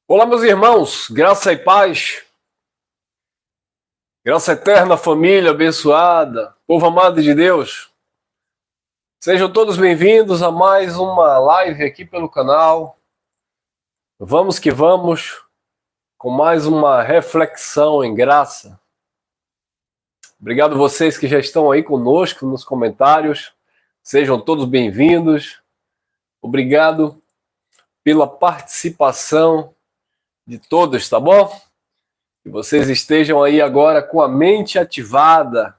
Olá, meus irmãos, graça e paz, graça eterna, família abençoada, povo amado de Deus. Sejam todos bem-vindos a mais uma live aqui pelo canal. Vamos que vamos, com mais uma reflexão em graça. Obrigado a vocês que já estão aí conosco nos comentários. Sejam todos bem-vindos. Obrigado pela participação de todos, tá bom? Que vocês estejam aí agora com a mente ativada.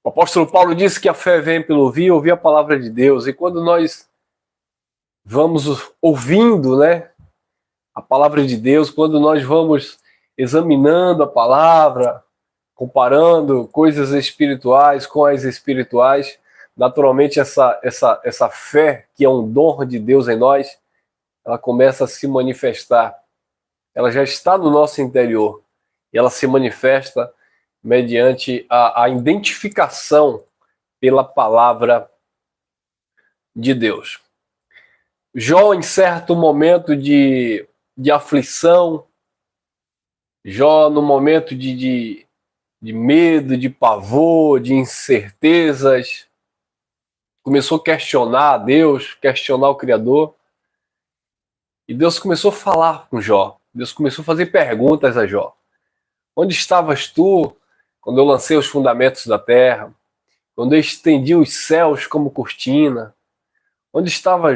O apóstolo Paulo disse que a fé vem pelo ouvir a palavra de Deus. E quando nós vamos ouvindo, né, a palavra de Deus, quando nós vamos examinando a palavra, comparando coisas espirituais com as espirituais, naturalmente essa fé, que é um dom de Deus em nós, ela começa a se manifestar. Ela já está no nosso interior e ela se manifesta mediante a identificação pela palavra de Deus. Jó, em certo momento de aflição, Jó, no momento de medo, de pavor, de incertezas, começou a questionar a Deus, questionar o Criador, e Deus começou a falar com Jó. Deus começou a fazer perguntas a Jó. Onde estavas tu quando eu lancei os fundamentos da terra? Quando eu estendi os céus como cortina? Onde estava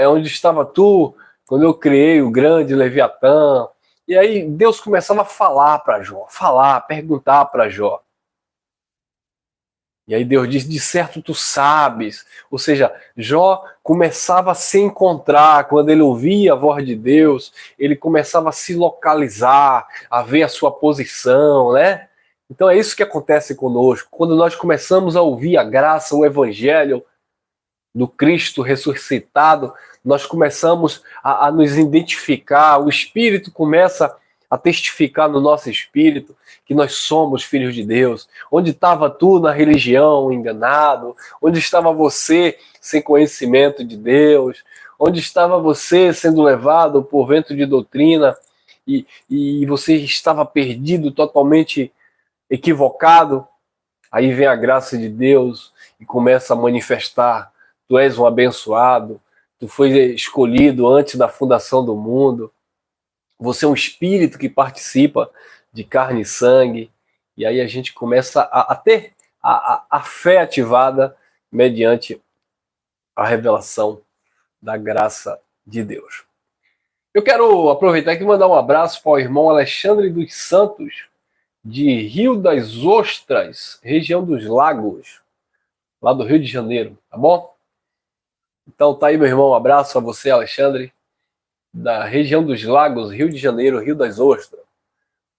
onde estava tu quando eu criei o grande Leviatã? E aí Deus começava a falar para Jó, perguntar para Jó. E aí Deus disse, de certo tu sabes. Ou seja, Jó começava a se encontrar, quando ele ouvia a voz de Deus, ele começava a se localizar, a ver a sua posição, né? Então é isso que acontece conosco. Quando nós começamos a ouvir a graça, o evangelho do Cristo ressuscitado, nós começamos a nos identificar, o Espírito começa a testificar no nosso espírito que nós somos filhos de Deus. Onde estava tu na religião, enganado? Onde estava você sem conhecimento de Deus? Onde estava você sendo levado por vento de doutrina e você estava perdido, totalmente equivocado? Aí vem a graça de Deus e começa a manifestar. Tu és um abençoado, tu foi escolhido antes da fundação do mundo, você é um espírito que participa de carne e sangue, e aí a gente começa a ter a fé ativada mediante a revelação da graça de Deus. Eu quero aproveitar aqui e mandar um abraço para o irmão Alexandre dos Santos, de Rio das Ostras, região dos Lagos, lá do Rio de Janeiro, tá bom? Então tá aí, meu irmão, um abraço a você, Alexandre, da região dos Lagos, Rio de Janeiro, Rio das Ostras.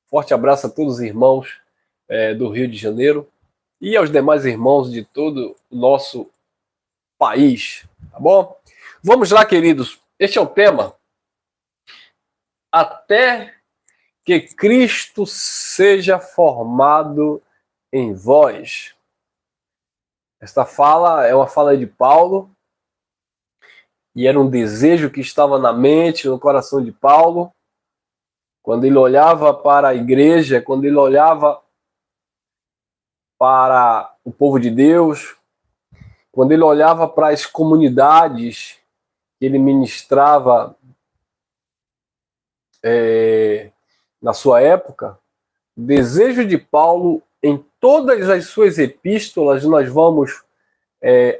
Forte abraço a todos os irmãos do Rio de Janeiro e aos demais irmãos de todo o nosso país, tá bom? Vamos lá, queridos. Este é o tema. Até que Cristo seja formado em vós. Esta fala é uma fala de Paulo, e era um desejo que estava na mente, no coração de Paulo, quando ele olhava para a igreja, quando ele olhava para o povo de Deus, quando ele olhava para as comunidades que ele ministrava na sua época. O desejo de Paulo, em todas as suas epístolas, nós vamos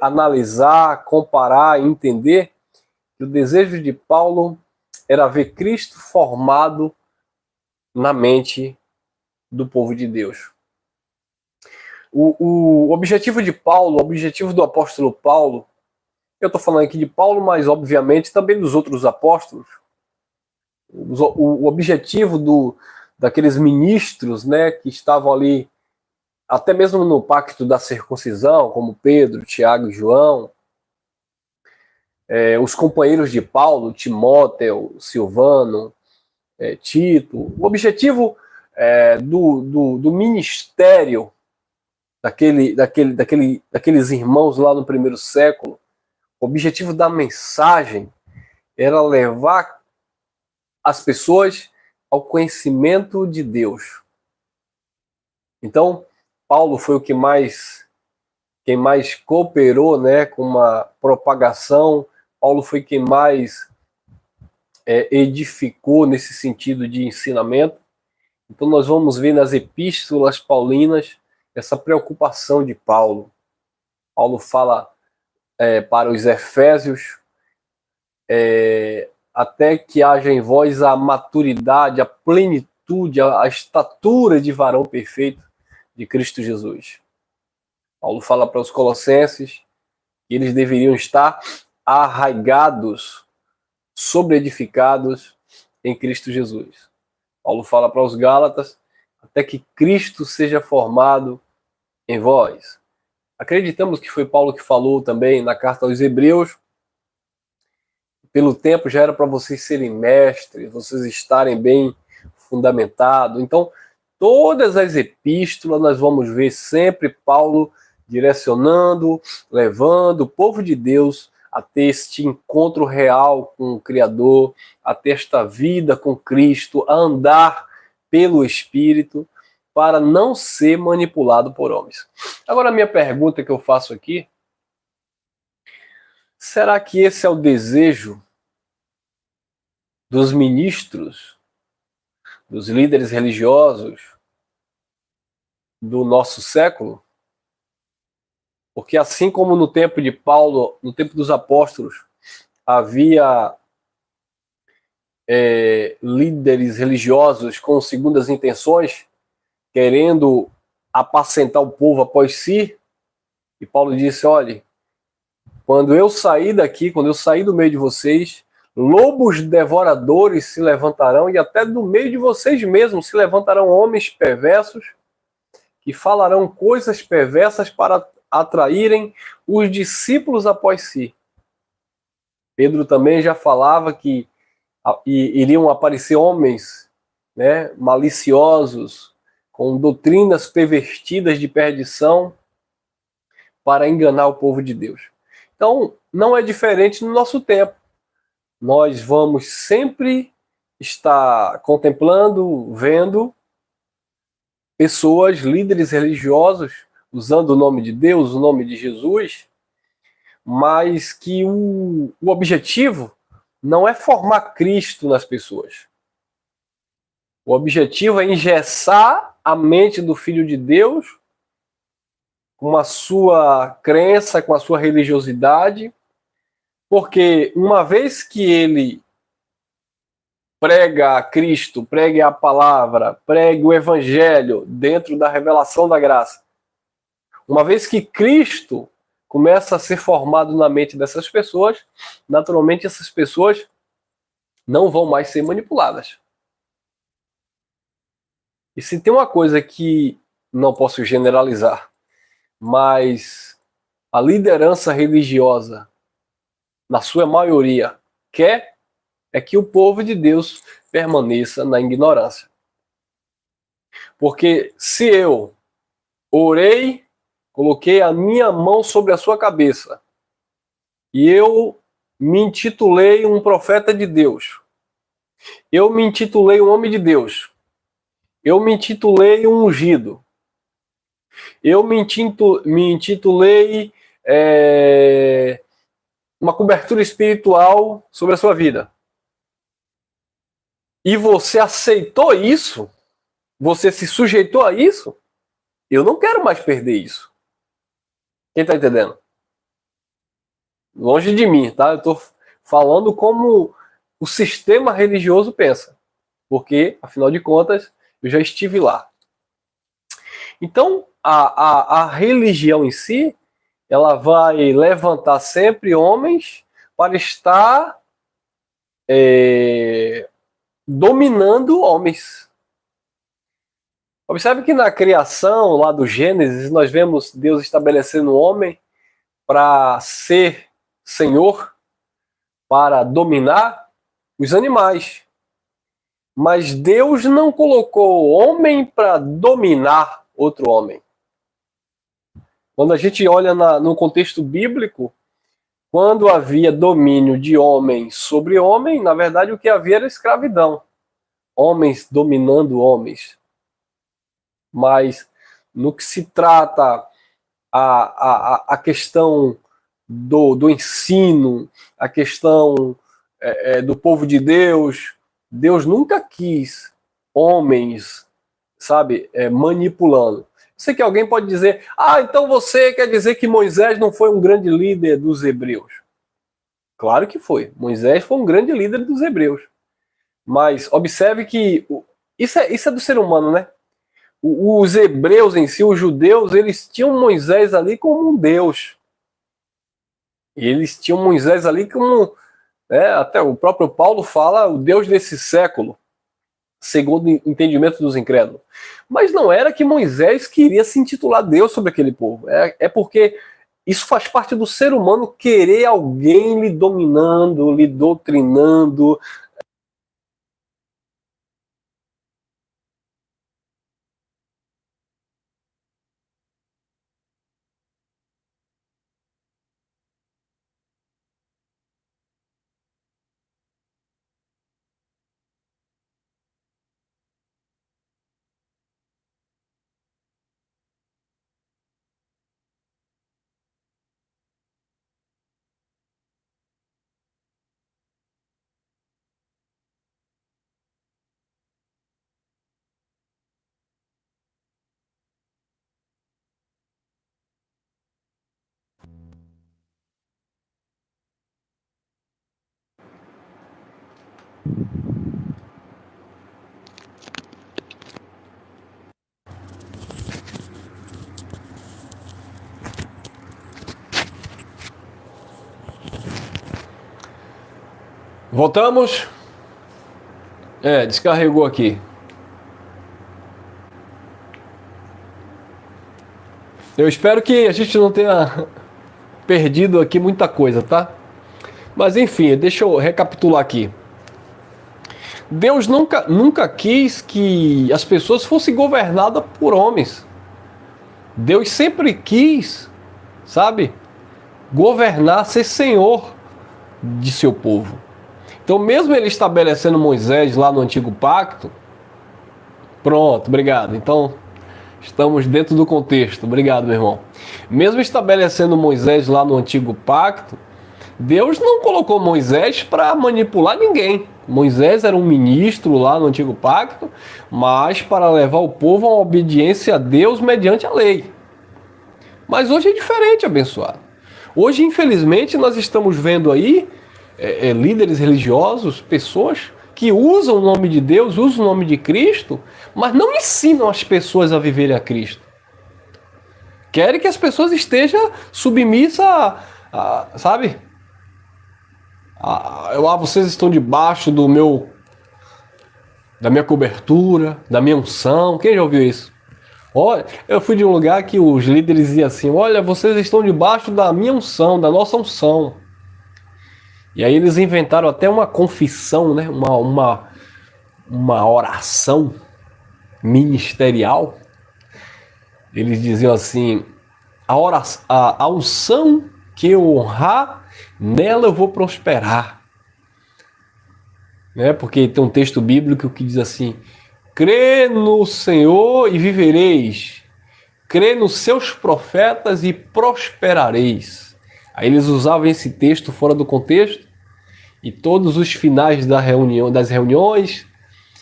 analisar, comparar, entender que o desejo de Paulo era ver Cristo formado na mente do povo de Deus. O objetivo de Paulo, o objetivo do apóstolo Paulo, eu estou falando aqui de Paulo, mas obviamente também dos outros apóstolos, o objetivo daqueles ministros, né, que estavam ali, até mesmo no pacto da circuncisão, como Pedro, Tiago e João, os companheiros de Paulo, Timóteo, Silvano, Tito. O objetivo do ministério daqueles irmãos lá no primeiro século, o objetivo da mensagem era levar as pessoas ao conhecimento de Deus. Então, Paulo foi quem mais cooperou, né, com uma propagação. Paulo foi quem mais edificou nesse sentido de ensinamento. Então nós vamos ver nas epístolas paulinas essa preocupação de Paulo. Paulo fala para os Efésios, até que haja em vós a maturidade, a plenitude, a estatura de varão perfeito de Cristo Jesus. Paulo fala para os Colossenses que eles deveriam estar arraigados, sobreedificados em Cristo Jesus. Paulo fala para os Gálatas, até que Cristo seja formado em vós. Acreditamos que foi Paulo que falou também na carta aos Hebreus, pelo tempo já era para vocês serem mestres, vocês estarem bem fundamentados. Então, todas as epístolas nós vamos ver sempre Paulo direcionando, levando o povo de Deus a ter este encontro real com o Criador, a ter esta vida com Cristo, a andar pelo Espírito, para não ser manipulado por homens. Agora, a minha pergunta que eu faço aqui, será que esse é o desejo dos ministros, dos líderes religiosos do nosso século? Porque assim como no tempo de Paulo, no tempo dos apóstolos, havia líderes religiosos com segundas intenções, querendo apacentar o povo após si, e Paulo disse, olha, quando eu sair daqui, quando eu sair do meio de vocês, lobos devoradores se levantarão, e até do meio de vocês mesmos se levantarão homens perversos, que falarão coisas perversas para atraírem os discípulos após si. Pedro também já falava que iriam aparecer homens, né, maliciosos, com doutrinas pervertidas de perdição, para enganar o povo de Deus. Então, não é diferente no nosso tempo. Nós vamos sempre estar contemplando, vendo pessoas, líderes religiosos, usando o nome de Deus, o nome de Jesus, mas que o objetivo não é formar Cristo nas pessoas. O objetivo é engessar a mente do Filho de Deus com a sua crença, com a sua religiosidade, porque uma vez que ele prega a Cristo, pregue a palavra, pregue o Evangelho dentro da revelação da graça, uma vez que Cristo começa a ser formado na mente dessas pessoas, naturalmente essas pessoas não vão mais ser manipuladas. E se tem uma coisa que não posso generalizar, mas a liderança religiosa, na sua maioria, quer é que o povo de Deus permaneça na ignorância. Porque se eu orei, coloquei a minha mão sobre a sua cabeça, e eu me intitulei um profeta de Deus, eu me intitulei um homem de Deus, eu me intitulei um ungido, eu me intitulei uma cobertura espiritual sobre a sua vida, e você aceitou isso, você se sujeitou a isso, eu não quero mais perder isso. Quem está entendendo? Longe de mim, tá? Eu estou falando como o sistema religioso pensa. Porque, afinal de contas, eu já estive lá. Então, a religião em si, ela vai levantar sempre homens para estar dominando homens. Observe que na criação, lá do Gênesis, nós vemos Deus estabelecendo o homem para ser senhor, para dominar os animais. Mas Deus não colocou o homem para dominar outro homem. Quando a gente olha no contexto bíblico, quando havia domínio de homem sobre homem, na verdade o que havia era escravidão. Homens dominando homens. Mas no que se trata a questão do ensino, a questão do povo de Deus, Deus nunca quis homens, sabe, manipulando. Sei que alguém pode dizer, então você quer dizer que Moisés não foi um grande líder dos hebreus? Claro que foi. Moisés foi um grande líder dos hebreus. Mas observe que isso é do ser humano, né? Os hebreus em si, os judeus, eles tinham Moisés ali como um Deus. Eles tinham Moisés ali como, até o próprio Paulo fala, o Deus desse século, segundo o entendimento dos incrédulos. Mas não era que Moisés queria se intitular Deus sobre aquele povo. É porque isso faz parte do ser humano querer alguém lhe dominando, lhe doutrinando. Voltamos? Descarregou aqui. Eu espero que a gente não tenha perdido aqui muita coisa, tá? Mas enfim, deixa eu recapitular aqui. Deus nunca quis que as pessoas fossem governadas por homens. Deus sempre quis, sabe, governar, ser senhor de seu povo. Então, mesmo ele estabelecendo Moisés lá no Antigo Pacto, pronto, obrigado. Então, estamos dentro do contexto. Obrigado, meu irmão. Mesmo estabelecendo Moisés lá no Antigo Pacto, Deus não colocou Moisés para manipular ninguém. Moisés era um ministro lá no Antigo Pacto, mas para levar o povo a uma obediência a Deus mediante a lei. Mas hoje é diferente, abençoado. Hoje, infelizmente, nós estamos vendo aí líderes religiosos, pessoas que usam o nome de Deus, usam o nome de Cristo, mas não ensinam as pessoas a viverem a Cristo. Querem que as pessoas estejam submissas sabe? Vocês estão debaixo da minha cobertura, da minha unção. Quem já ouviu isso? Olha, eu fui de um lugar que os líderes diziam assim: olha, vocês estão debaixo da minha unção, da nossa unção. E aí eles inventaram até uma confissão, né? Uma oração ministerial. Eles diziam assim: a unção que eu honrar, nela eu vou prosperar. Né? Porque tem um texto bíblico que diz assim: crê no Senhor e vivereis. Crê nos seus profetas e prosperareis. Aí eles usavam esse texto fora do contexto e todos os finais das reuniões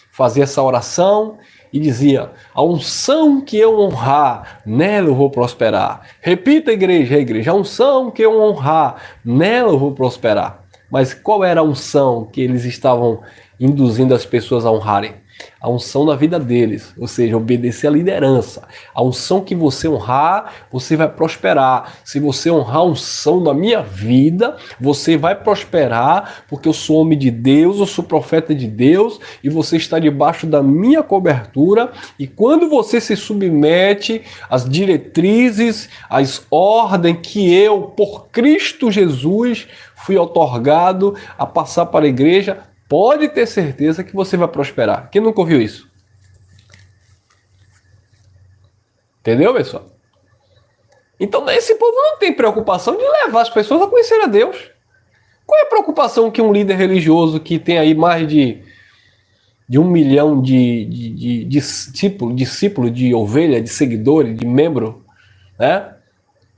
fazia essa oração e dizia: a unção que eu honrar, nela eu vou prosperar. Repita, igreja, a unção que eu honrar, nela eu vou prosperar. Mas qual era a unção que eles estavam induzindo as pessoas a honrarem? A unção da vida deles, ou seja, obedecer à liderança. A unção que você honrar, você vai prosperar. Se você honrar a unção da minha vida, você vai prosperar, porque eu sou homem de Deus, eu sou profeta de Deus, e você está debaixo da minha cobertura, e quando você se submete às diretrizes, às ordens que eu, por Cristo Jesus, fui outorgado a passar para a igreja, pode ter certeza que você vai prosperar. Quem nunca ouviu isso? Entendeu, pessoal? Então esse povo não tem preocupação de levar as pessoas a conhecer a Deus. Qual é a preocupação que um líder religioso que tem aí mais de 1 milhão de discípulos, de ovelha, de seguidores, de membro, né?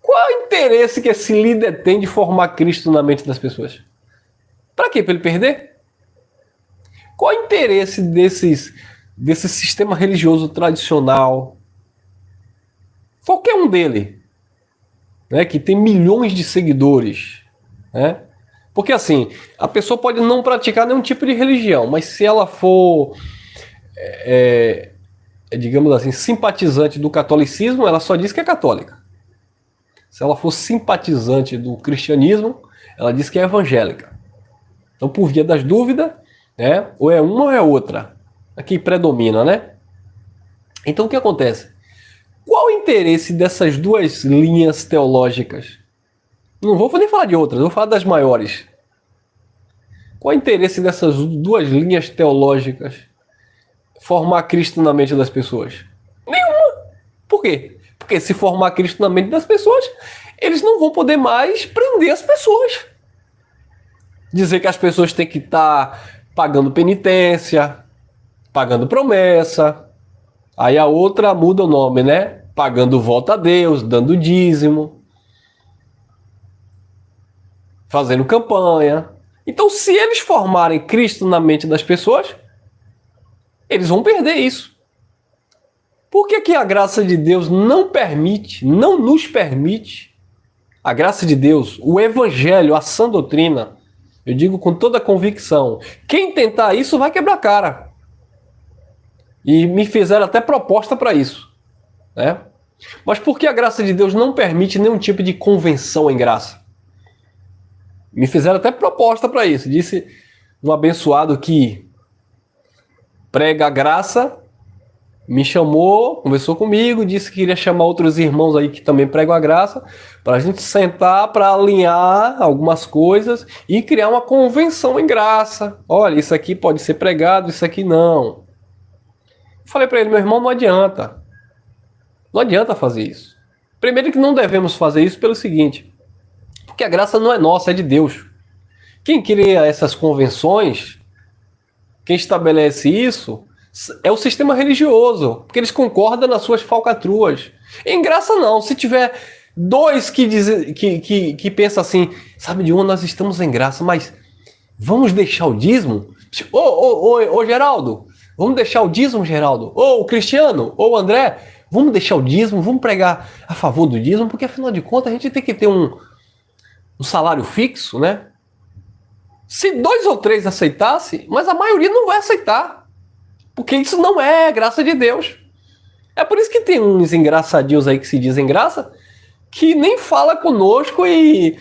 Qual é o interesse que esse líder tem de formar Cristo na mente das pessoas? Para quê? Para ele perder? Qual é o interesse desse sistema religioso tradicional? Qualquer um dele, né, que tem milhões de seguidores, né? Porque assim, a pessoa pode não praticar nenhum tipo de religião, mas se ela for, digamos assim, simpatizante do catolicismo, ela só diz que é católica. Se ela for simpatizante do cristianismo, ela diz que é evangélica. Então, por via das dúvidas, né, ou é uma ou é outra. Aqui predomina, né? Então, o que acontece? Qual o interesse dessas duas linhas teológicas? Não vou nem falar de outras, vou falar das maiores. Qual o interesse dessas duas linhas teológicas formar Cristo na mente das pessoas? Nenhuma. Por quê? Porque se formar Cristo na mente das pessoas, eles não vão poder mais prender as pessoas. Dizer que as pessoas têm que estar pagando penitência, pagando promessa. Aí a outra muda o nome, né? Pagando voto a Deus, dando dízimo, fazendo campanha. Então, se eles formarem Cristo na mente das pessoas, eles vão perder isso. Por que a graça de Deus não permite, não nos permite, a graça de Deus, o Evangelho, a sã doutrina, eu digo com toda a convicção, quem tentar isso vai quebrar a cara. E me fizeram até proposta para isso, né? Mas por que a graça de Deus não permite nenhum tipo de convenção em graça? Me fizeram até proposta para isso. Disse um abençoado que prega a graça, me chamou, conversou comigo, disse que queria chamar outros irmãos aí que também pregam a graça, para a gente sentar para alinhar algumas coisas e criar uma convenção em graça. Olha, isso aqui pode ser pregado, isso aqui não. Falei para ele, meu irmão, não adianta. Não adianta fazer isso. Primeiro que não devemos fazer isso pelo seguinte, porque a graça não é nossa, é de Deus. Quem cria essas convenções, quem estabelece isso, é o sistema religioso, porque eles concordam nas suas falcatruas. Em graça não, se tiver dois que pensam assim, sabe de onde nós estamos em graça, mas vamos deixar o dízimo? Ô Geraldo, vamos deixar o dízimo, Geraldo? Ô Cristiano, ô André, vamos deixar o dízimo, vamos pregar a favor do dízimo, porque afinal de contas a gente tem que ter um salário fixo, né? Se 2 ou 3 aceitassem, mas a maioria não vai aceitar. Porque isso não é graça de Deus. É por isso que tem uns engraçadinhos aí que se dizem graça, que nem fala conosco e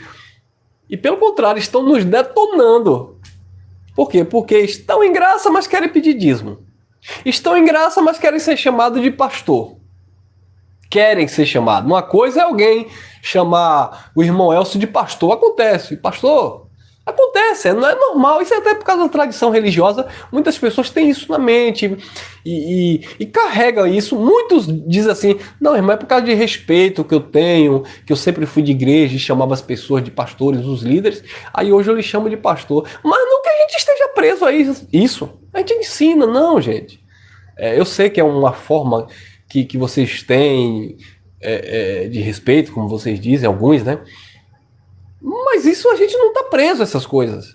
pelo contrário, estão nos detonando. Por quê? Porque estão em graça, mas querem pedir dízimo. Estão em graça, mas querem ser chamados de pastor. Querem ser chamados. Uma coisa é alguém chamar o irmão Elcio de pastor. Acontece. Pastor, acontece. Não é normal. Isso é até por causa da tradição religiosa. Muitas pessoas têm isso na mente e carregam isso. Muitos dizem assim, não, irmão, é por causa de respeito que eu tenho, que eu sempre fui de igreja e chamava as pessoas de pastores, os líderes. Aí hoje eu lhes chamo de pastor. Mas não que a gente esteja preso a isso. A gente ensina. Não, gente. Eu sei que é uma forma que vocês têm de respeito, como vocês dizem, alguns, né? Mas isso a gente não está preso a essas coisas.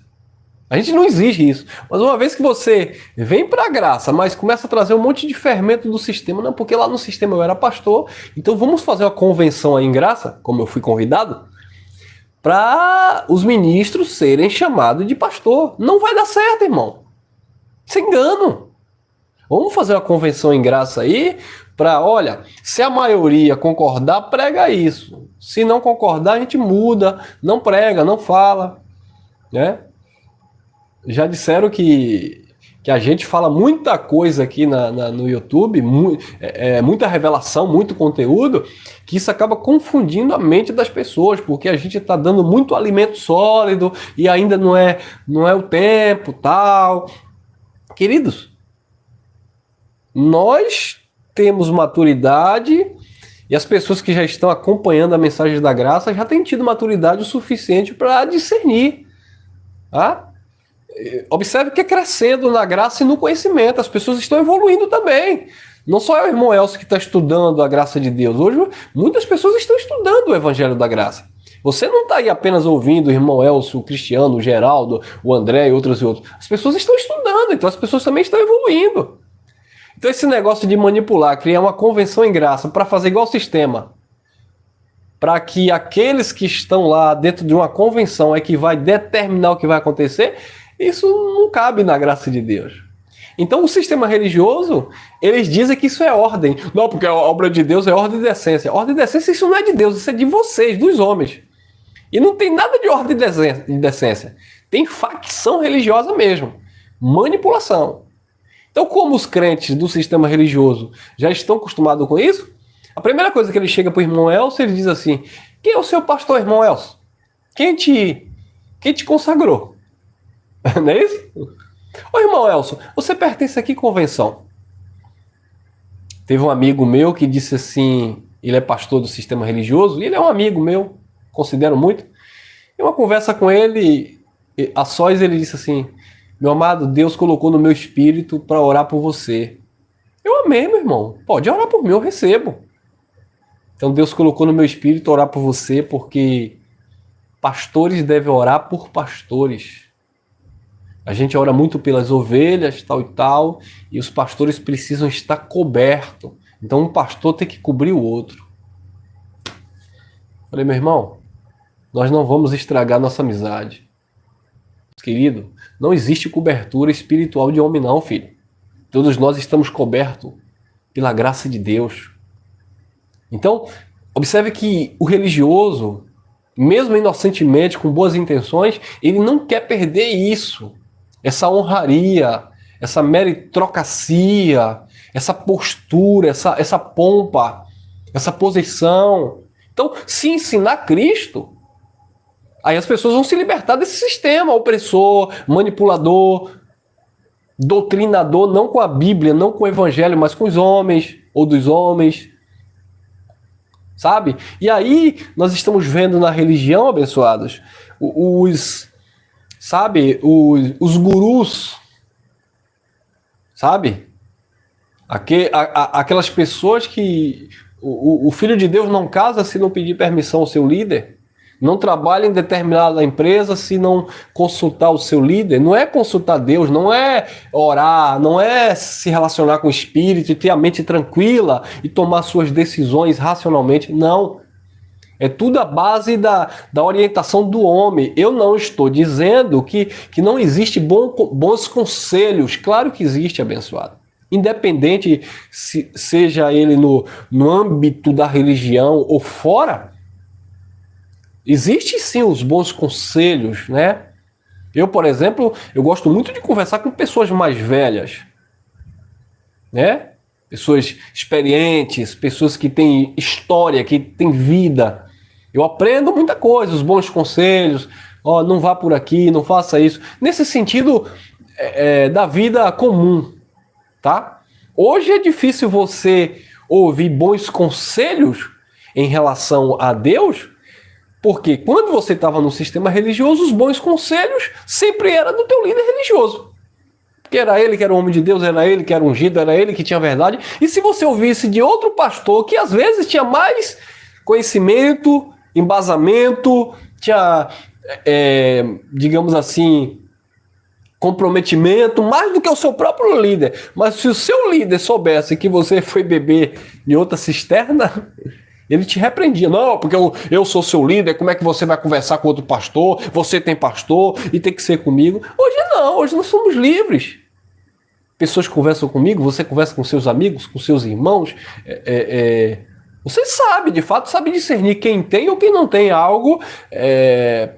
A gente não exige isso. Mas uma vez que você vem para a graça, mas começa a trazer um monte de fermento do sistema, não, porque lá no sistema eu era pastor, então vamos fazer uma convenção aí em graça, como eu fui convidado, para os ministros serem chamados de pastor. Não vai dar certo, irmão. Isso é engano. Vamos fazer uma convenção em graça aí, para, olha, se a maioria concordar, prega isso. Se não concordar, a gente muda, não prega, não fala, né? Já disseram que a gente fala muita coisa aqui no YouTube, muita revelação, muito conteúdo, que isso acaba confundindo a mente das pessoas, porque a gente está dando muito alimento sólido e ainda não é o tempo, tal. Queridos, nós temos maturidade E as pessoas que já estão acompanhando a mensagem da graça já têm tido maturidade o suficiente para discernir. Tá? Observe que é crescendo na graça e no conhecimento. As pessoas estão evoluindo também. Não só é o irmão Elcio que está estudando a graça de Deus. Hoje, muitas pessoas estão estudando o Evangelho da Graça. Você não está aí apenas ouvindo o irmão Elcio, o Cristiano, o Geraldo, o André e outros e outros. As pessoas estão estudando, então as pessoas também estão evoluindo. Então esse negócio de manipular, criar uma convenção em graça para fazer igual ao sistema, para que aqueles que estão lá dentro de uma convenção é que vai determinar o que vai acontecer, isso não cabe na graça de Deus. Então o sistema religioso, eles dizem que isso é ordem. Não, porque a obra de Deus é ordem e decência. Ordem e decência, isso não é de Deus, isso é de vocês, dos homens. E não tem nada de ordem e decência. Tem facção religiosa mesmo. Manipulação. Então, como os crentes do sistema religioso já estão acostumados com isso, a primeira coisa que ele chega para o irmão Elcio, ele diz assim: quem é o seu pastor, irmão Elcio? Quem te consagrou? Não é isso? Ô irmão Elcio, você pertence a que convenção? Teve um amigo meu que disse assim, ele é pastor do sistema religioso, e ele é um amigo meu, considero muito. Em uma conversa com ele, a sós ele disse assim: meu amado, Deus colocou no meu espírito para orar por você. Eu amei, meu irmão. Pode orar por mim, eu recebo. Então Deus colocou no meu espírito orar por você, porque pastores devem orar por pastores. A gente ora muito pelas ovelhas, tal e tal, e os pastores precisam estar cobertos. Então um pastor tem que cobrir o outro. Falei, meu irmão, nós não vamos estragar nossa amizade. Querido, não existe cobertura espiritual de homem não, filho. Todos nós estamos cobertos pela graça de Deus. Então, observe que o religioso, mesmo inocentemente, com boas intenções, ele não quer perder isso. Essa honraria, essa meritocracia, essa postura, essa pompa, essa posição. Então, se ensinar Cristo, aí as pessoas vão se libertar desse sistema opressor, manipulador, doutrinador, não com a Bíblia, não com o Evangelho, mas com os homens, ou dos homens. Sabe? E aí nós estamos vendo na religião, abençoados, os gurus, sabe? Aquelas pessoas que o filho de Deus não casa se não pedir permissão ao seu líder, não trabalha em determinada empresa se não consultar o seu líder. Não é consultar Deus, não é orar, não é se relacionar com o Espírito e ter a mente tranquila e tomar suas decisões racionalmente. Não. É tudo a base da orientação do homem. Eu não estou dizendo que não existe bons conselhos. Claro que existe, abençoado. Independente se seja ele no âmbito da religião ou fora, existem sim os bons conselhos, né? Eu, por exemplo, eu gosto muito de conversar com pessoas mais velhas, né? Pessoas experientes, pessoas que têm história, que têm vida. Eu aprendo muita coisa, os bons conselhos. Ó, não vá por aqui, não faça isso. Nesse sentido da vida comum, tá? Hoje é difícil você ouvir bons conselhos em relação a Deus, porque quando você estava no sistema religioso, os bons conselhos sempre eram do teu líder religioso. Porque era ele que era o homem de Deus, era ele que era ungido, era ele que tinha verdade. E se você ouvisse de outro pastor, que às vezes tinha mais conhecimento, embasamento, tinha, digamos assim, comprometimento, mais do que o seu próprio líder. Mas se o seu líder soubesse que você foi beber em outra cisterna, ele te repreendia. Não, porque eu sou seu líder, como é que você vai conversar com outro pastor? Você tem pastor e tem que ser comigo. Hoje não, hoje nós somos livres. Pessoas conversam comigo, você conversa com seus amigos, com seus irmãos. Você sabe, de fato, sabe discernir quem tem ou quem não tem algo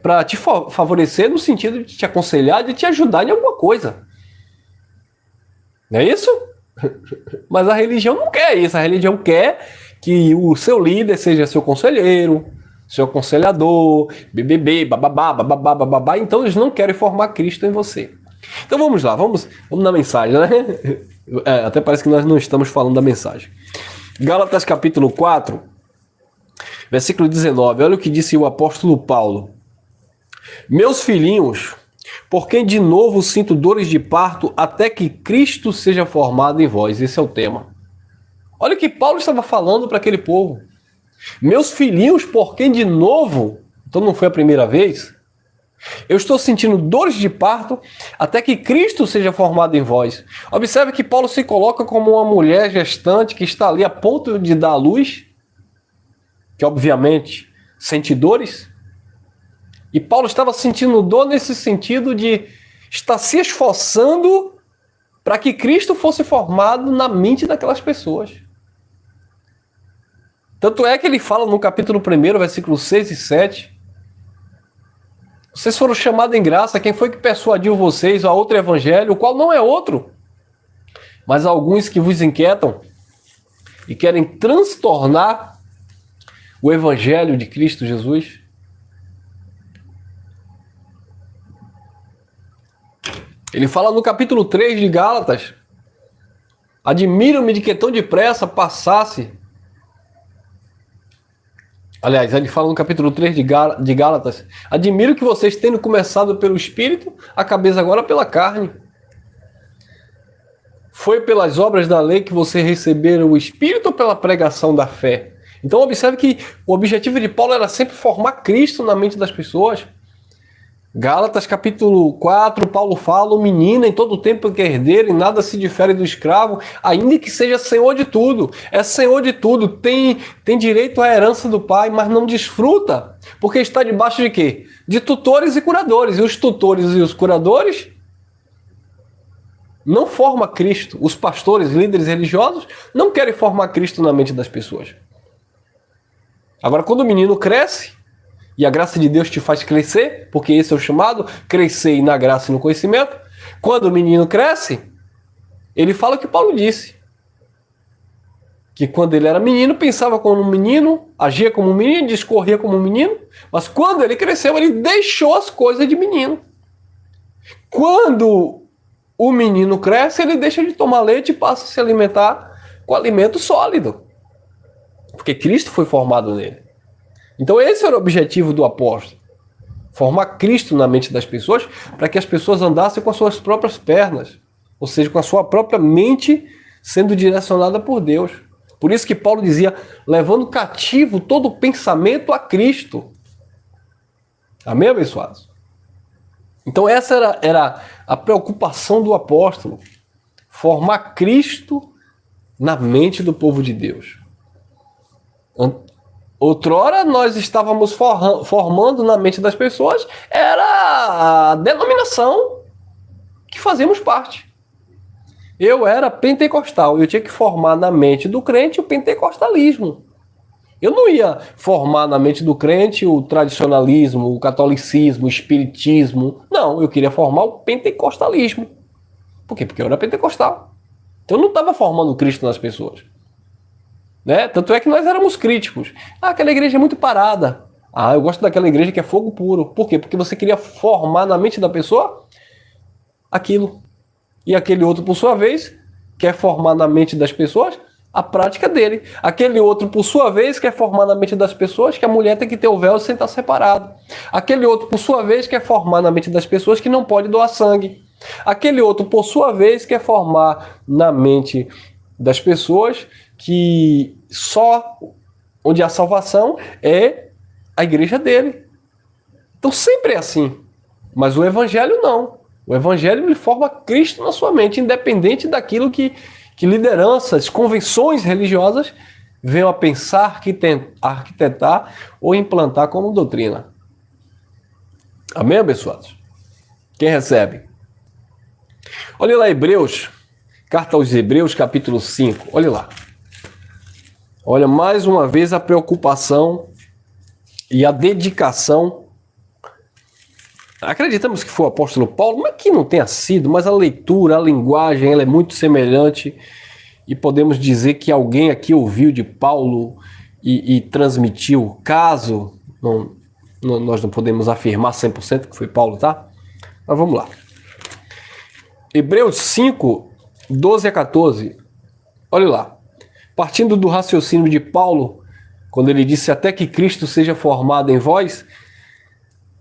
para te favorecer no sentido de te aconselhar, de te ajudar em alguma coisa. Não é isso? Mas a religião não quer isso. A religião quer que o seu líder seja seu conselheiro, seu aconselhador, BBB, bababá, bababá, bababá. Então eles não querem formar Cristo em você. Então vamos lá, vamos na mensagem, né? Até parece que nós não estamos falando da mensagem. Gálatas capítulo 4, Versículo 19, olha o que disse o apóstolo Paulo. Meus filhinhos, por quem de novo sinto dores de parto, até que Cristo seja formado em vós. Esse é o tema. Olha o que Paulo estava falando para aquele povo. Meus filhinhos, por quem de novo, então não foi a primeira vez, eu estou sentindo dores de parto até que Cristo seja formado em vós. Observe que Paulo se coloca como uma mulher gestante que está ali a ponto de dar à luz, que obviamente sente dores. E Paulo estava sentindo dor nesse sentido de estar se esforçando para que Cristo fosse formado na mente daquelas pessoas. Tanto é que ele fala no capítulo 1, versículos 6 e 7, vocês foram chamados em graça, quem foi que persuadiu vocês a outro evangelho, o qual não é outro, mas alguns que vos inquietam e querem transtornar o evangelho de Cristo Jesus? Ele fala no capítulo 3 de Gálatas, admiro-me de que tão depressa passasse. Aliás, ele fala no capítulo 3 de Gálatas, admiro que vocês tendo começado pelo Espírito, acabem agora pela carne. Foi pelas obras da lei que vocês receberam o Espírito ou pela pregação da fé? Então observe que o objetivo de Paulo era sempre formar Cristo na mente das pessoas. Gálatas capítulo 4, Paulo fala, o menino em todo tempo que é herdeiro, em nada se difere do escravo, ainda que seja senhor de tudo. É senhor de tudo, tem direito à herança do pai, mas não desfruta, porque está debaixo de quê? De tutores e curadores. E os tutores e os curadores não formam Cristo. Os pastores, líderes religiosos, não querem formar Cristo na mente das pessoas. Agora, quando o menino cresce, e a graça de Deus te faz crescer, porque esse é o chamado, crescer na graça e no conhecimento. Quando o menino cresce, ele fala o que Paulo disse. Que quando ele era menino, pensava como um menino, agia como um menino, discorria como um menino, mas quando ele cresceu, ele deixou as coisas de menino. Quando o menino cresce, ele deixa de tomar leite e passa a se alimentar com alimento sólido. Porque Cristo foi formado nele. Então esse era o objetivo do apóstolo, formar Cristo na mente das pessoas, para que as pessoas andassem com as suas próprias pernas, ou seja, com a sua própria mente sendo direcionada por Deus. Por isso que Paulo dizia, levando cativo todo pensamento a Cristo. Amém, abençoados? Então essa era a preocupação do apóstolo, formar Cristo na mente do povo de Deus. Outrora nós estávamos formando na mente das pessoas, era a denominação que fazíamos parte. Eu era pentecostal, eu tinha que formar na mente do crente o pentecostalismo. Eu não ia formar na mente do crente o tradicionalismo, o catolicismo, o espiritismo. Não, eu queria formar o pentecostalismo. Por quê? Porque eu era pentecostal. Então eu não estava formando Cristo nas pessoas. Né? Tanto é que nós éramos críticos. Aquela igreja é muito parada. Eu gosto daquela igreja que é fogo puro. Por quê? Porque você queria formar na mente da pessoa aquilo. E aquele outro, por sua vez, quer formar na mente das pessoas a prática dele. Aquele outro, por sua vez, quer formar na mente das pessoas que a mulher tem que ter o véu sem estar separado. Aquele outro, por sua vez, quer formar na mente das pessoas que não pode doar sangue. Aquele outro, por sua vez, quer formar na mente das pessoas que só onde há salvação é a igreja dele. Então sempre é assim. Mas o evangelho não. O evangelho ele forma Cristo na sua mente, independente daquilo que lideranças, convenções religiosas venham a pensar, arquitetar ou implantar como doutrina. Amém, abençoados? Quem recebe? Olha lá Hebreus, carta aos Hebreus, capítulo 5. Olha lá. Olha, mais uma vez a preocupação e a dedicação. Acreditamos que foi o apóstolo Paulo, mas que não tenha sido, mas a leitura, a linguagem, ela é muito semelhante e podemos dizer que alguém aqui ouviu de Paulo e transmitiu, caso nós não podemos afirmar 100% que foi Paulo, tá? Mas vamos lá. Hebreus 5, 12 a 14, olha lá. Partindo do raciocínio de Paulo, quando ele disse até que Cristo seja formado em vós,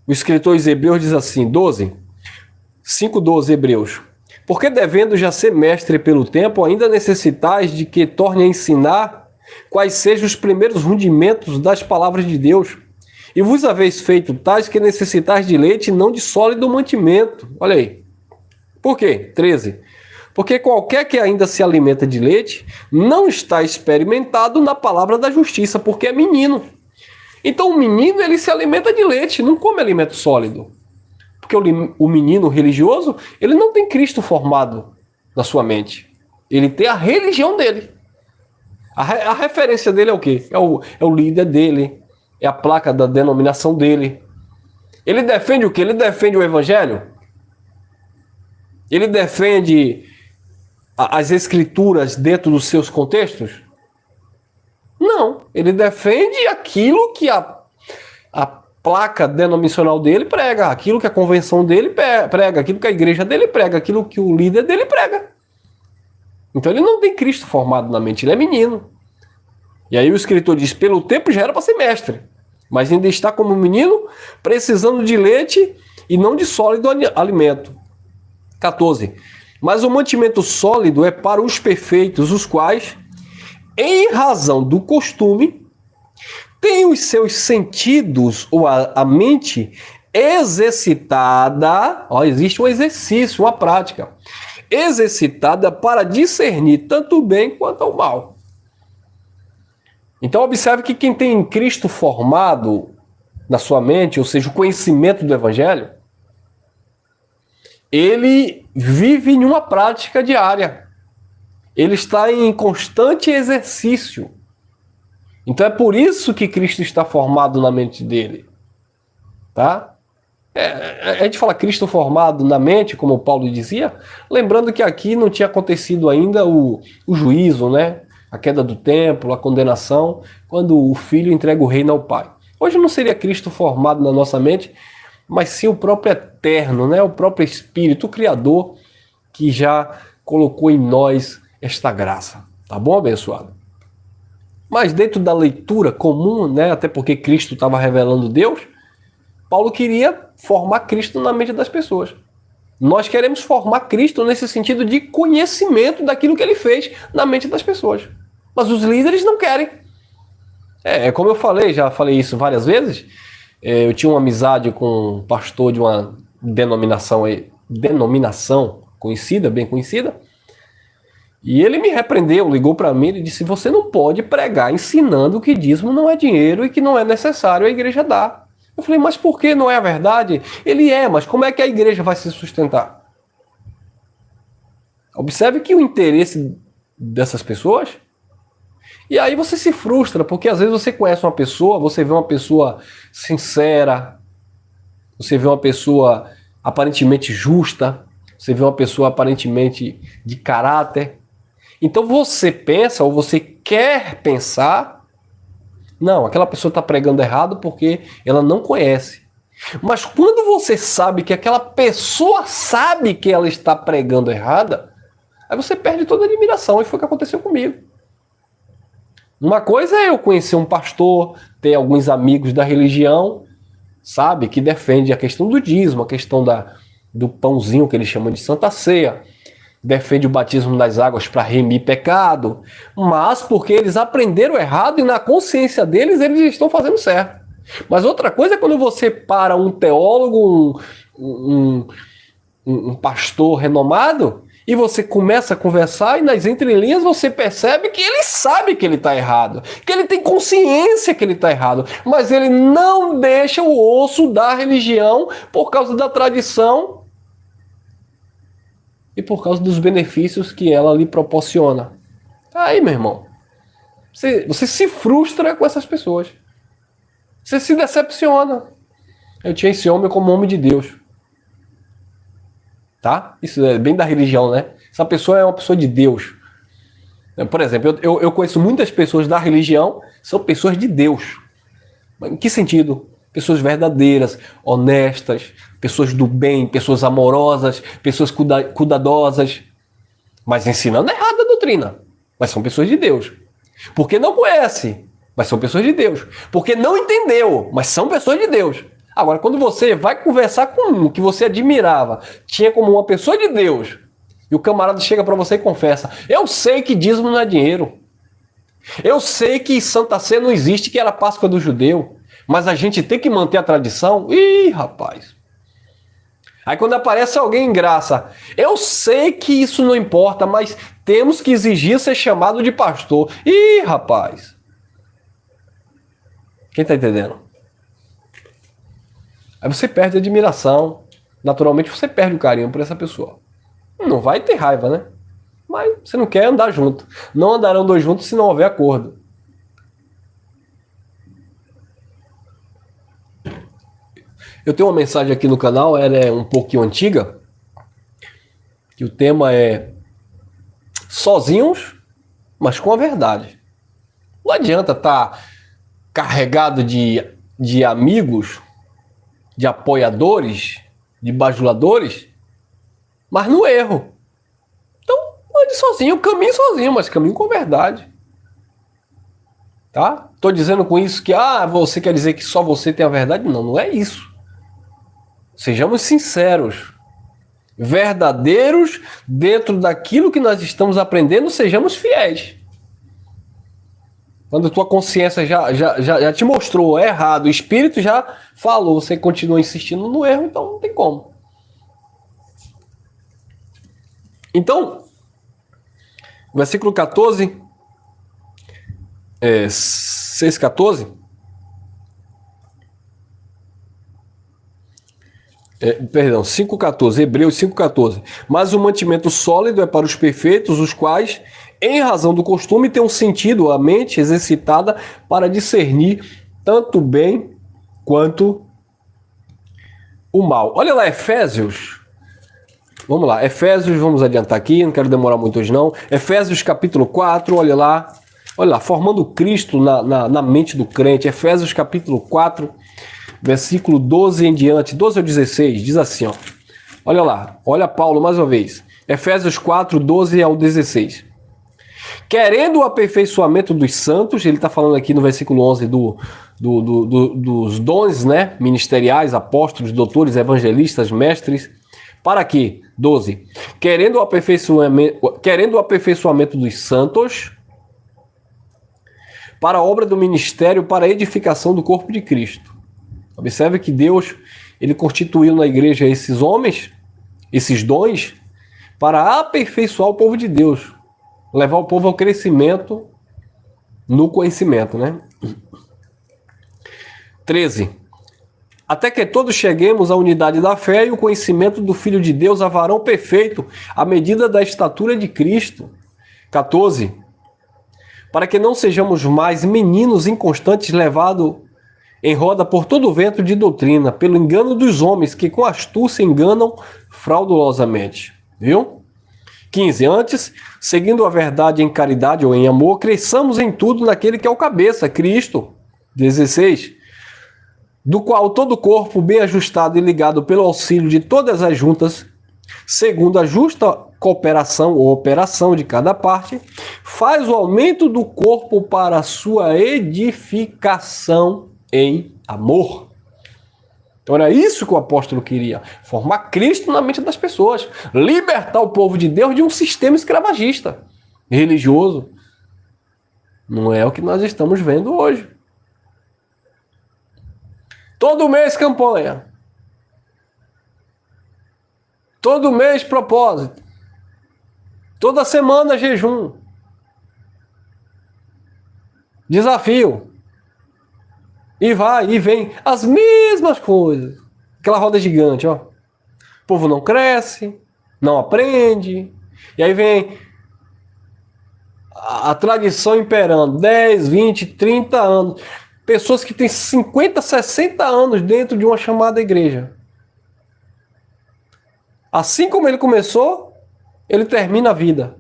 o escritor aos Hebreus diz assim, 5:12 Hebreus. Porque devendo já ser mestre pelo tempo, ainda necessitais de que torne a ensinar quais sejam os primeiros rudimentos das palavras de Deus. E vos haveis feito tais que necessitais de leite e não de sólido mantimento. Olha aí. Por quê? 13. Porque qualquer que ainda se alimenta de leite não está experimentado na palavra da justiça, porque é menino. Então o menino ele se alimenta de leite, não come alimento sólido. Porque o menino religioso, ele não tem Cristo formado na sua mente. Ele tem a religião dele. A referência dele é o quê? É o líder dele. É a placa da denominação dele. Ele defende o quê? Ele defende o evangelho? Ele defende as escrituras dentro dos seus contextos? Não. Ele defende aquilo que a placa denominacional dele prega, aquilo que a convenção dele prega, aquilo que a igreja dele prega, aquilo que o líder dele prega. Então ele não tem Cristo formado na mente, ele é menino. E aí o escritor diz, pelo tempo já era para ser mestre, mas ainda está como menino, precisando de leite e não de sólido alimento. 14. Mas o mantimento sólido é para os perfeitos, os quais, em razão do costume, têm os seus sentidos ou a mente exercitada, existe um exercício, uma prática, exercitada para discernir tanto o bem quanto o mal. Então observe que quem tem Cristo formado na sua mente, ou seja, o conhecimento do Evangelho, ele vive em uma prática diária. Ele está em constante exercício. Então é por isso que Cristo está formado na mente dele. Tá? A gente fala Cristo formado na mente, como Paulo dizia, lembrando que aqui não tinha acontecido ainda o juízo, né? A queda do templo, a condenação, quando o Filho entrega o reino ao Pai. Hoje não seria Cristo formado na nossa mente, mas sim o próprio Eterno, né? O próprio Espírito, o Criador, que já colocou em nós esta graça. Tá bom, abençoado? Mas dentro da leitura comum, né? Até porque Cristo estava revelando Deus, Paulo queria formar Cristo na mente das pessoas. Nós queremos formar Cristo nesse sentido de conhecimento daquilo que ele fez na mente das pessoas. Mas os líderes não querem. Como eu falei, já falei isso várias vezes, eu tinha uma amizade com um pastor de uma denominação conhecida, bem conhecida, e ele me repreendeu, ligou para mim e disse, você não pode pregar ensinando que dízimo não é dinheiro e que não é necessário a igreja dar. Eu falei, mas por que não é a verdade? Ele mas como é que a igreja vai se sustentar? Observe que o interesse dessas pessoas... E aí você se frustra, porque às vezes você conhece uma pessoa, você vê uma pessoa sincera, você vê uma pessoa aparentemente justa, você vê uma pessoa aparentemente de caráter. Então você pensa, ou você quer pensar, não, aquela pessoa está pregando errado porque ela não conhece. Mas quando você sabe que aquela pessoa sabe que ela está pregando errada, aí você perde toda a admiração, e foi o que aconteceu comigo. Uma coisa é eu conhecer um pastor, ter alguns amigos da religião, sabe, que defende a questão do dízimo, a questão do pãozinho que eles chamam de Santa Ceia, defende o batismo nas águas para remir pecado, mas porque eles aprenderam errado e na consciência deles eles estão fazendo certo. Mas outra coisa é quando você para um teólogo, um pastor renomado, e você começa a conversar e nas entrelinhas você percebe que ele sabe que ele está errado, que ele tem consciência que ele está errado, mas ele não deixa o osso da religião por causa da tradição e por causa dos benefícios que ela lhe proporciona. Aí, meu irmão, você se frustra com essas pessoas. Você se decepciona. Eu tinha esse homem como homem de Deus. Tá? Isso é bem da religião, né? Essa pessoa é uma pessoa de Deus. Por exemplo, eu conheço muitas pessoas da religião, são pessoas de Deus. Em que sentido? Pessoas verdadeiras, honestas, pessoas do bem, pessoas amorosas, pessoas cuidadosas, mas ensinando errado a doutrina. Mas são pessoas de Deus. Porque não conhece, Mas são pessoas de Deus. Porque não entendeu, mas são pessoas de Deus. Agora, quando você vai conversar com um que você admirava, tinha como uma pessoa de Deus, e o camarada chega para você e confessa: eu sei que dízimo não é dinheiro. Eu sei que Santa Ceia não existe, que era a Páscoa do judeu. Mas a gente tem que manter a tradição. Ih, rapaz. Aí quando aparece alguém em graça, eu sei que isso não importa, mas temos que exigir ser chamado de pastor. Ih, rapaz. Quem tá entendendo? Aí você perde a admiração. Naturalmente você perde o carinho por essa pessoa. Não vai ter raiva, né? Mas você não quer andar junto. Não andarão dois juntos se não houver acordo. Eu tenho uma mensagem aqui no canal, ela é um pouquinho antiga, que o tema é sozinhos, mas com a verdade. Não adianta estar carregado de amigos, de apoiadores, de bajuladores, mas no erro. Então, ande sozinho, caminhe sozinho, mas caminhe com a verdade. Tá? Tô dizendo com isso que você quer dizer que só você tem a verdade? Não, não é isso. Sejamos sinceros, verdadeiros dentro daquilo que nós estamos aprendendo, sejamos fiéis. Quando a tua consciência já te mostrou errado, o Espírito já falou, você continua insistindo no erro, então não tem como. Então, versículo 14, 6,14. Perdão, 5,14, Hebreus 5,14. Mas o mantimento sólido é para os perfeitos, os quais, em razão do costume, têm um sentido, a mente exercitada para discernir tanto o bem quanto o mal. Olha lá, Efésios. Vamos lá, Efésios, vamos adiantar aqui, não quero demorar muito hoje não. Efésios capítulo 4, olha lá, formando Cristo na mente do crente. Efésios capítulo 4, versículo 12 em diante, 12 ao 16, diz assim, ó. Olha lá, olha Paulo mais uma vez. Efésios 4, 12 ao 16. Querendo o aperfeiçoamento dos santos, ele está falando aqui no versículo 11 dos dons, né, ministeriais, apóstolos, doutores, evangelistas, mestres. Para quê? 12. Querendo o aperfeiçoamento dos santos, para a obra do ministério, para a edificação do corpo de Cristo. Observe que Deus, ele constituiu na igreja esses homens, esses dons, para aperfeiçoar o povo de Deus, levar o povo ao crescimento no conhecimento, né? 13. Até que todos cheguemos à unidade da fé e o conhecimento do Filho de Deus, a varão perfeito, à medida da estatura de Cristo. 14. Para que não sejamos mais meninos inconstantes, levados em roda por todo o vento de doutrina, pelo engano dos homens que com astúcia enganam fraudulosamente. Viu? 15. Antes, seguindo a verdade em caridade ou em amor, cresçamos em tudo naquele que é o cabeça, Cristo. 16. Do qual todo o corpo, bem ajustado e ligado pelo auxílio de todas as juntas, segundo a justa cooperação ou operação de cada parte, faz o aumento do corpo para a sua edificação em amor. Então era isso que o apóstolo queria, formar Cristo na mente das pessoas, libertar o povo de Deus de um sistema escravagista, religioso. Não é o que nós estamos vendo hoje. Todo mês campanha. Todo mês propósito. Toda semana jejum. Desafio. E vai, e vem. As mesmas coisas. Aquela roda gigante, ó. O povo não cresce, não aprende. E aí vem a tradição imperando. 10, 20, 30 anos. Pessoas que têm 50, 60 anos dentro de uma chamada igreja. Assim como ele começou, ele termina a vida.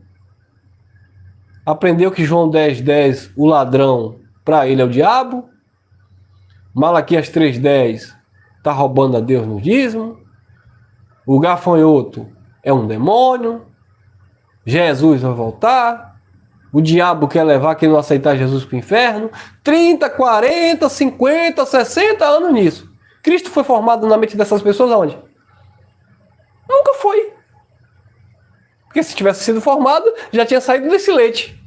Aprendeu que João 10:10, o ladrão, para ele é o diabo. Malaquias 3:10, está roubando a Deus no dízimo. O gafanhoto é um demônio. Jesus vai voltar. O diabo quer levar quem não aceitar Jesus para o inferno. 30, 40, 50, 60 anos nisso. Cristo foi formado na mente dessas pessoas aonde? Nunca foi. Porque se tivesse sido formado, já tinha saído desse leite.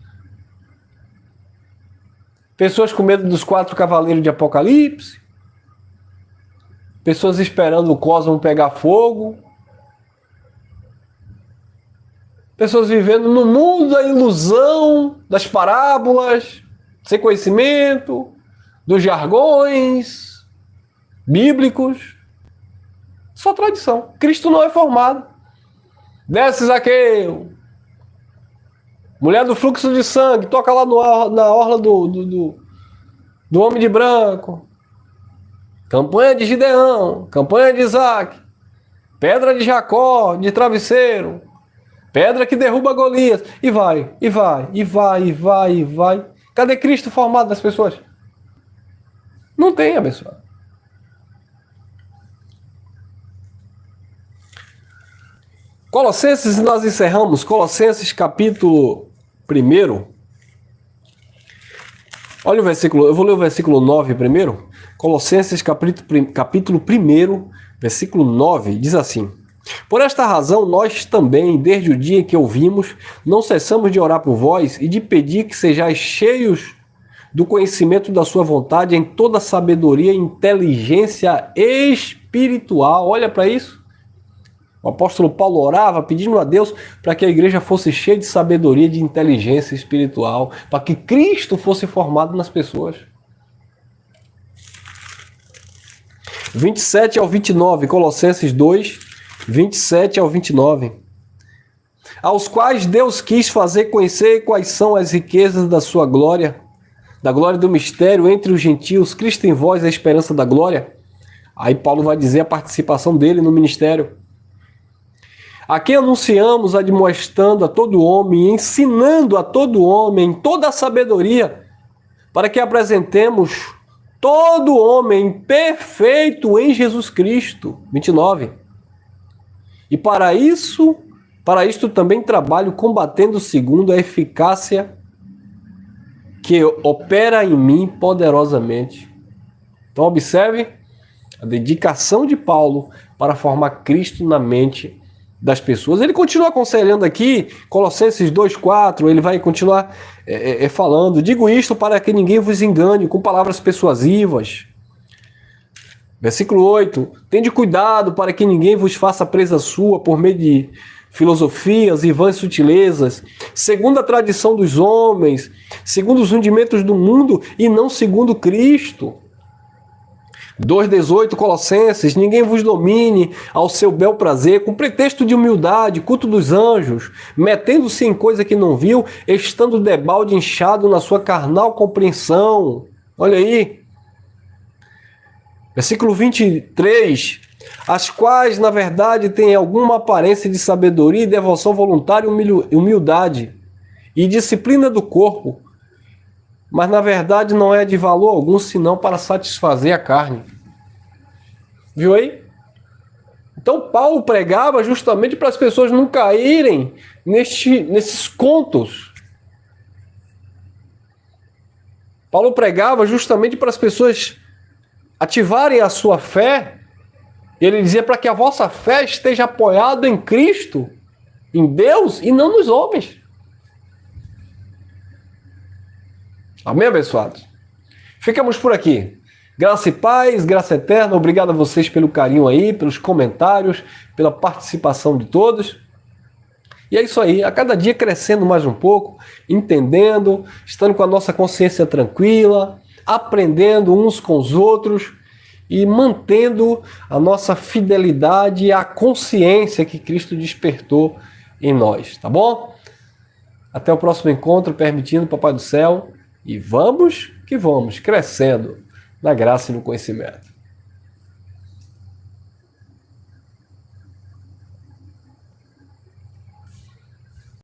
Pessoas com medo dos 4 cavaleiros de Apocalipse. Pessoas esperando o cosmos pegar fogo. Pessoas vivendo no mundo da ilusão, das parábolas, sem conhecimento, dos jargões bíblicos. Só tradição. Cristo não é formado. Desce, Zaqueu. Mulher do fluxo de sangue, toca lá na orla do homem de branco. Campanha de Gideão, campanha de Isaac. Pedra de Jacó, de travesseiro. Pedra que derruba Golias. E vai, e vai, e vai, e vai, e vai. Cadê Cristo formado das pessoas? Não tem, abençoado. Colossenses, nós encerramos. Colossenses capítulo 1. Olha o versículo, eu vou ler o versículo 9 primeiro. Colossenses capítulo 1, versículo 9, diz assim: Por esta razão, nós também, desde o dia que ouvimos, não cessamos de orar por vós e de pedir que sejais cheios do conhecimento da sua vontade em toda sabedoria e inteligência espiritual. Olha para isso. O apóstolo Paulo orava pedindo a Deus para que a igreja fosse cheia de sabedoria e de inteligência espiritual, para que Cristo fosse formado nas pessoas. 27 ao 29, Colossenses 2, 27 ao 29. Aos quais Deus quis fazer conhecer quais são as riquezas da sua glória, da glória do mistério entre os gentios, Cristo em vós, a esperança da glória. Aí Paulo vai dizer a participação dele no ministério. A quem anunciamos, admoestando a todo homem, ensinando a todo homem toda a sabedoria, para que apresentemos todo homem perfeito em Jesus Cristo. 29. E para isto também trabalho combatendo segundo a eficácia que opera em mim poderosamente. Então observe a dedicação de Paulo para formar Cristo na mente das pessoas. Ele continua aconselhando aqui, Colossenses 2,4, ele vai continuar falando: digo isto para que ninguém vos engane com palavras persuasivas. Versículo 8, tende cuidado para que ninguém vos faça presa sua por meio de filosofias e vãs sutilezas, segundo a tradição dos homens, segundo os rudimentos do mundo e não segundo Cristo. 2,18, Colossenses, ninguém vos domine ao seu bel prazer, com pretexto de humildade, culto dos anjos, metendo-se em coisa que não viu, estando debalde inchado na sua carnal compreensão. Olha aí. Versículo 23, as quais, na verdade, têm alguma aparência de sabedoria e devoção voluntária e humildade, e disciplina do corpo, mas na verdade não é de valor algum, senão para satisfazer a carne. Viu aí? Então Paulo pregava justamente para as pessoas não caírem nesses contos. Paulo pregava justamente para as pessoas ativarem a sua fé. Ele dizia para que a vossa fé esteja apoiada em Cristo, em Deus e não nos homens. Amém, abençoados? Ficamos por aqui. Graça e paz, graça eterna. Obrigado a vocês pelo carinho aí, pelos comentários, pela participação de todos. E é isso aí, a cada dia crescendo mais um pouco, entendendo, estando com a nossa consciência tranquila, aprendendo uns com os outros e mantendo a nossa fidelidade à consciência que Cristo despertou em nós, tá bom? Até o próximo encontro, permitindo, Papai do Céu. E vamos que vamos, crescendo na graça e no conhecimento.